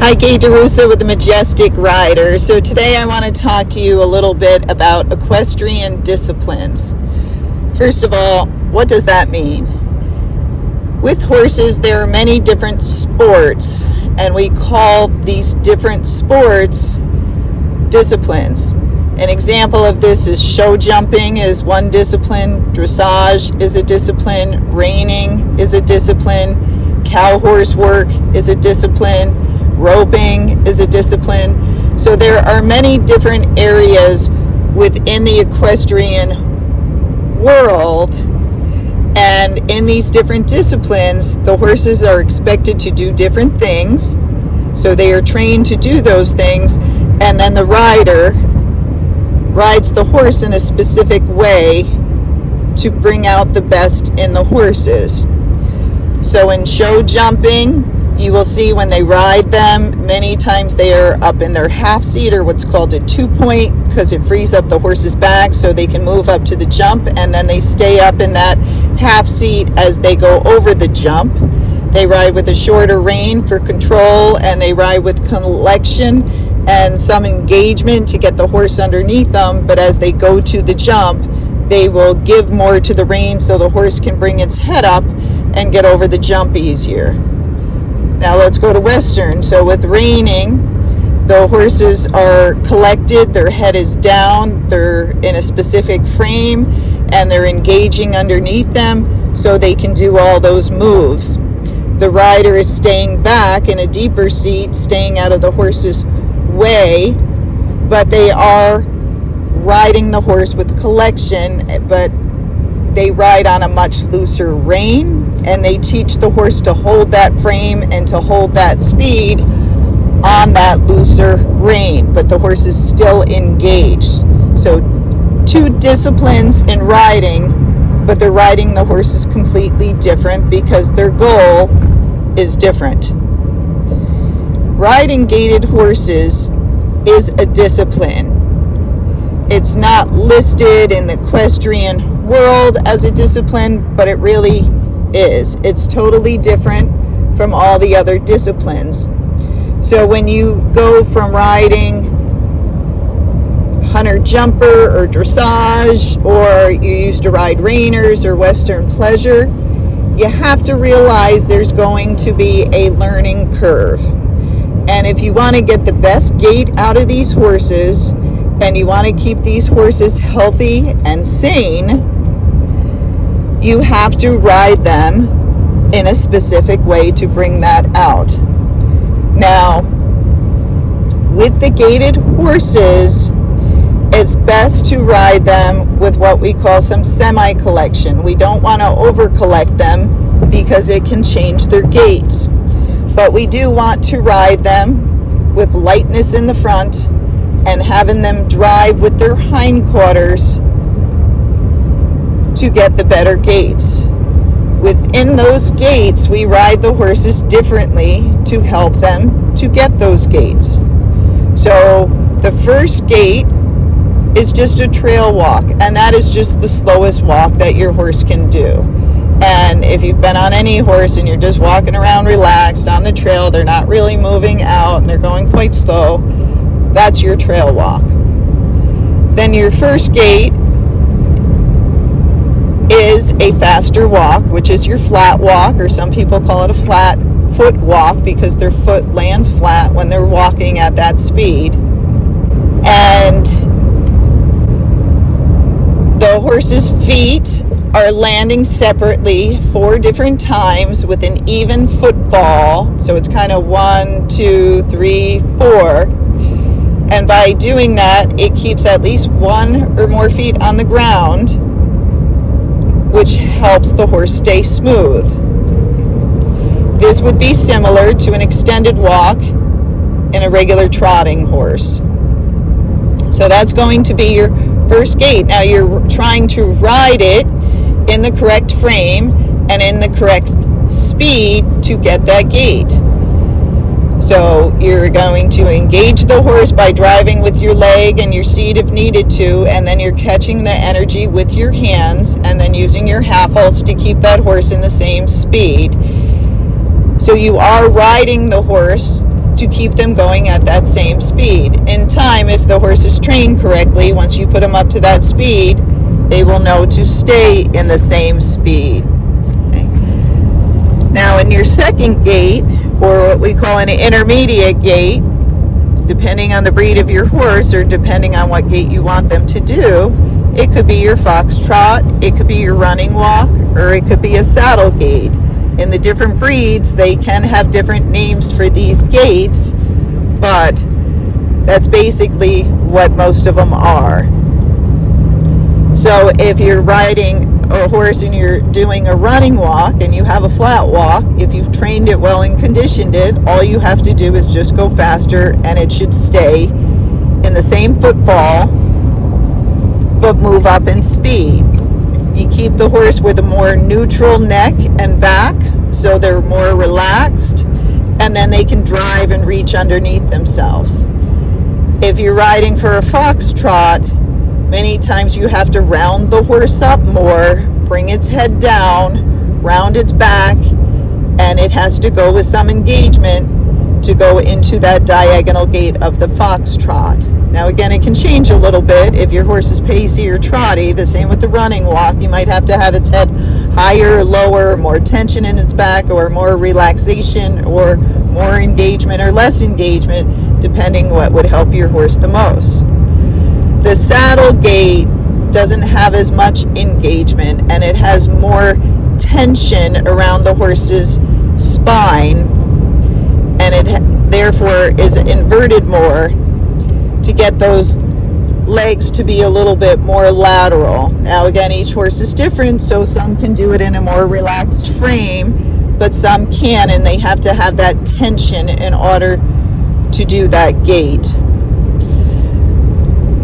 Hi, Gaye DeRusso with the Majestic Rider. So today I want to talk to you a little bit about equestrian disciplines. First of all, what does that mean? With horses, there are many different sports, and we call these different sports disciplines. An example of this is show jumping is one discipline, dressage is a discipline, reining is a discipline, cow horse work is a discipline, roping is a discipline. So there are many different areas within the equestrian world, and in these different disciplines, the horses are expected to do different things. So they are trained to do those things, and then the rider rides the horse in a specific way to bring out the best in the horses. So in show jumping, you will see when they ride them, many times they are up in their half seat, or what's called a 2-point, because it frees up the horse's back so they can move up to the jump, and then they stay up in that half seat as they go over the jump. They ride with a shorter rein for control, and they ride with collection and some engagement to get the horse underneath them, but as they go to the jump, they will give more to the rein so the horse can bring its head up and get over the jump easier. Now let's go to Western. So with reining, the horses are collected, their head is down, they're in a specific frame, and they're engaging underneath them so they can do all those moves. The rider is staying back in a deeper seat, staying out of the horse's way, but they are riding the horse with collection, but they ride on a much looser rein, and they teach the horse to hold that frame and to hold that speed on that looser rein, but the horse is still engaged. So two disciplines in riding, but they're riding the horses completely different because their goal is different. Riding gaited horses is a discipline. It's not listed in the equestrian world as a discipline, but it really is. It's totally different from all the other disciplines. So when you go from riding hunter jumper or dressage, or you used to ride reiners or Western pleasure, you have to realize there's going to be a learning curve. And if you want to get the best gait out of these horses, and you want to keep these horses healthy and sane, you have to ride them in a specific way to bring that out. Now, with the gaited horses, it's best to ride them with what we call some semi-collection. We don't want to over-collect them because it can change their gaits. But we do want to ride them with lightness in the front and having them drive with their hindquarters to get the better gaits. Within those gaits, we ride the horses differently to help them to get those gaits. So the first gait is just a trail walk, and that is just the slowest walk that your horse can do. And if you've been on any horse and you're just walking around relaxed on the trail, they're not really moving out and they're going quite slow, that's your trail walk. Then your first gait is a faster walk, which is your flat walk, or some people call it a flat foot walk because their foot lands flat when they're walking at that speed. And the horse's feet are landing separately 4 different times with an even footfall. So it's kind of 1, 2, 3, 4. And by doing that, it keeps at least 1 or more feet on the ground, which helps the horse stay smooth. This would be similar to an extended walk in a regular trotting horse. So that's going to be your first gait. Now you're trying to ride it in the correct frame and in the correct speed to get that gait. So you're going to engage the horse by driving with your leg and your seat if needed to, and then you're catching the energy with your hands and then using your half halts to keep that horse in the same speed. So you are riding the horse to keep them going at that same speed. In time, if the horse is trained correctly, once you put them up to that speed, they will know to stay in the same speed. Okay. Now in your second gait, or what we call an intermediate gait, depending on the breed of your horse or depending on what gait you want them to do, it could be your foxtrot, it could be your running walk, or it could be a saddle gait. In the different breeds, they can have different names for these gaits, but that's basically what most of them are. So if you're riding a horse and you're doing a running walk and you have a flat walk, if you've trained it well and conditioned it, all you have to do is just go faster and it should stay in the same footfall but move up in speed. You keep the horse with a more neutral neck and back so they're more relaxed, and then they can drive and reach underneath themselves. If you're riding for a foxtrot, many times you have to round the horse up more, bring its head down, round its back, and it has to go with some engagement to go into that diagonal gait of the foxtrot. Now again, it can change a little bit if your horse is pacey or trotty. The same with the running walk. You might have to have its head higher or lower, more tension in its back, or more relaxation, or more engagement or less engagement, depending what would help your horse the most. The saddle gait doesn't have as much engagement, and it has more tension around the horse's spine, and it therefore is inverted more to get those legs to be a little bit more lateral. Now again, each horse is different, so some can do it in a more relaxed frame, but some can, and they have to have that tension in order to do that gait.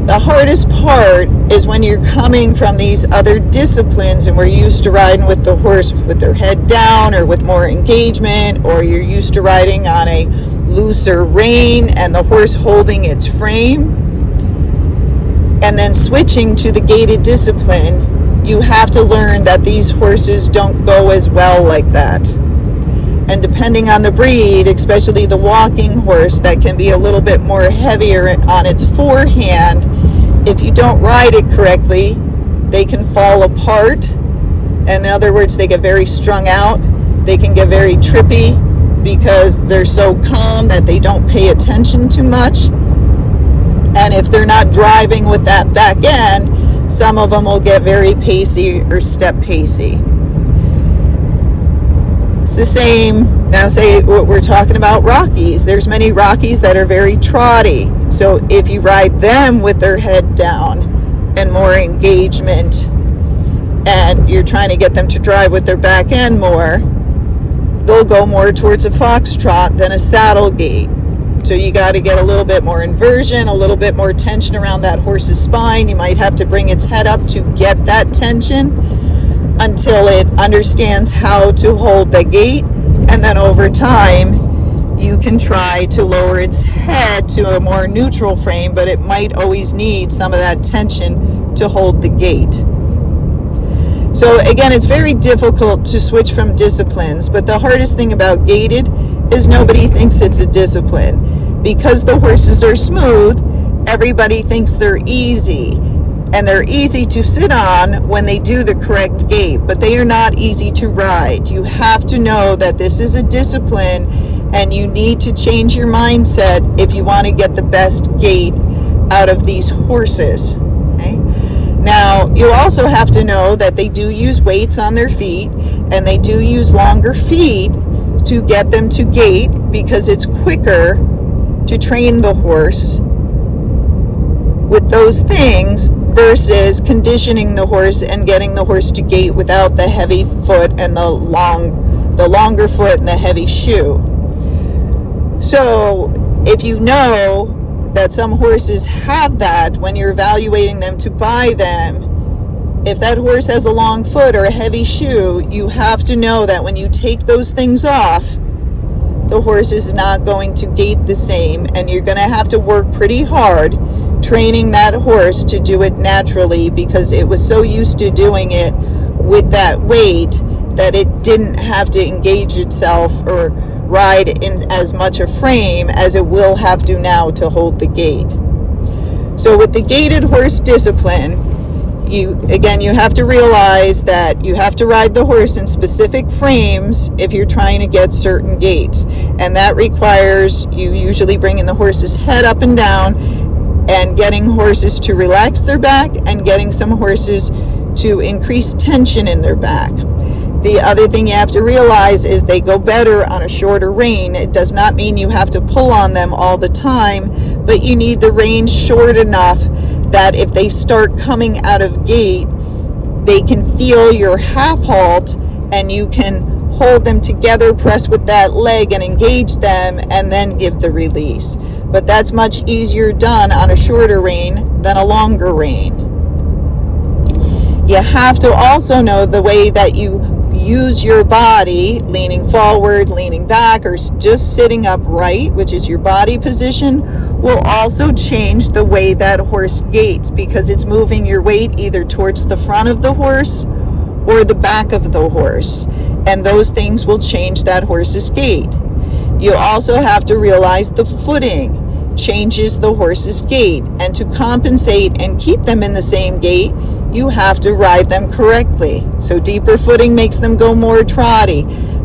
The hardest part is when you're coming from these other disciplines and we're used to riding with the horse with their head down or with more engagement, or you're used to riding on a looser rein and the horse holding its frame, and then switching to the gaited discipline, you have to learn that these horses don't go as well like that. And depending on the breed, especially the walking horse, that can be a little bit more heavier on its forehand. If you don't ride it correctly, they can fall apart. In other words, they get very strung out. They can get very trippy because they're so calm that they don't pay attention too much. And if they're not driving with that back end, some of them will get very pacey or step pacey. It's the same. Now say what we're talking about Rockies. There's many Rockies that are very trotty. So if you ride them with their head down and more engagement, and you're trying to get them to drive with their back end more, they'll go more towards a foxtrot than a saddle gait. So you got to get a little bit more inversion, a little bit more tension around that horse's spine. You might have to bring its head up to get that tension until it understands how to hold the gait, and then over time you can try to lower its head to a more neutral frame, but it might always need some of that tension to hold the gait. So again, it's very difficult to switch from disciplines, but the hardest thing about gaited is nobody thinks it's a discipline. Because the horses are smooth, everybody thinks they're easy. And they're easy to sit on when they do the correct gait, but they are not easy to ride. You have to know that this is a discipline, and you need to change your mindset if you want to get the best gait out of these horses. Okay? Now, you also have to know that they do use weights on their feet, and they do use longer feet to get them to gait, because it's quicker to train the horse with those things versus conditioning the horse and getting the horse to gait without the heavy foot and the longer foot and the heavy shoe. So if you know that some horses have that, when you're evaluating them to buy them, if that horse has a long foot or a heavy shoe, you have to know that when you take those things off, the horse is not going to gait the same, and you're going to have to work pretty hard training that horse to do it naturally, because it was so used to doing it with that weight that it didn't have to engage itself or ride in as much a frame as it will have to now to hold the gait. So with the gaited horse discipline, you have to realize that you have to ride the horse in specific frames if you're trying to get certain gaits. And that requires you usually bringing the horse's head up and down and getting horses to relax their back and getting some horses to increase tension in their back. The other thing you have to realize is they go better on a shorter rein. It does not mean you have to pull on them all the time, but you need the rein short enough that if they start coming out of gait, they can feel your half halt and you can hold them together, press with that leg and engage them, and then give the release. But that's much easier done on a shorter rein than a longer rein. You have to also know the way that you use your body, leaning forward, leaning back, or just sitting upright, which is your body position, will also change the way that horse gaits, because it's moving your weight either towards the front of the horse or the back of the horse, and those things will change that horse's gait. You also have to realize the footing changes the horse's gait, and to compensate and keep them in the same gait, you have to ride them correctly. So deeper footing makes them go more trotty.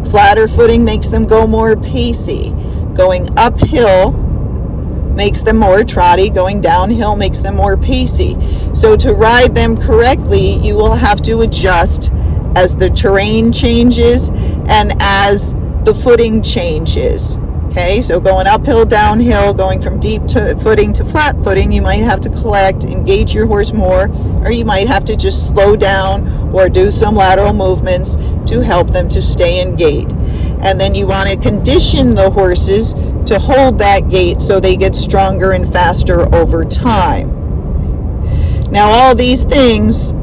Flatter footing makes them go more pacey. Going uphill makes them more trotty. Going downhill makes them more pacey. So to ride them correctly, you will have to adjust as the terrain changes and as the footing changes. Okay, so going uphill, downhill, going from deep footing to flat footing, you might have to collect, engage your horse more, or you might have to just slow down or do some lateral movements to help them to stay in gait. And then you want to condition the horses to hold that gait so they get stronger and faster over time. Now, all these things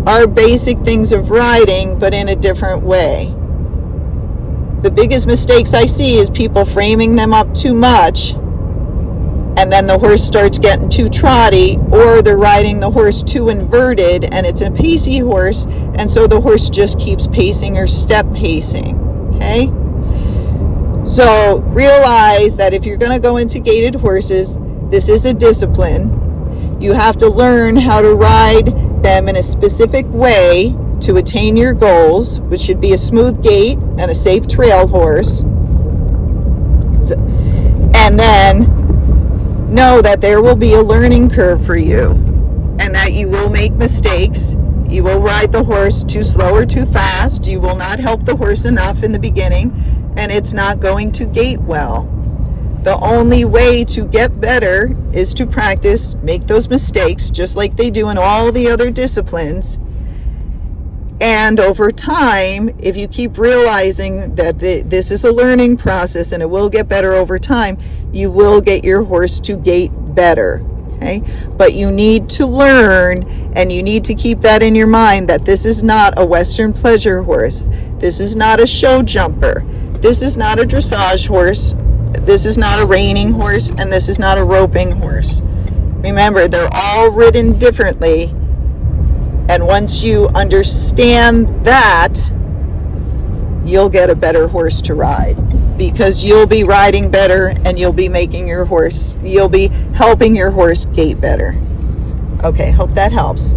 are basic things of riding, but in a different way. The biggest mistakes I see is people framing them up too much, and then the horse starts getting too trotty, or they're riding the horse too inverted and it's a pacey horse, and so the horse just keeps pacing or step pacing. Okay, so realize that if you're going to go into gaited horses, this is a discipline. You have to learn how to ride them in a specific way to attain your goals, which should be a smooth gait and a safe trail horse. And then know that there will be a learning curve for you, and that you will make mistakes. You will ride the horse too slow or too fast. You will not help the horse enough in the beginning, and it's not going to gait well. The only way to get better is to practice, make those mistakes, just like they do in all the other disciplines. And over time, if you keep realizing that this is a learning process and it will get better over time, you will get your horse to gait better. Okay? But you need to learn, and you need to keep that in your mind, that this is not a Western pleasure horse. This is not a show jumper. This is not a dressage horse. This is not a reining horse, and this is not a roping horse. Remember, they're all ridden differently. And once you understand that, you'll get a better horse to ride, because you'll be riding better and you'll be helping your horse gait better. Okay, hope that helps.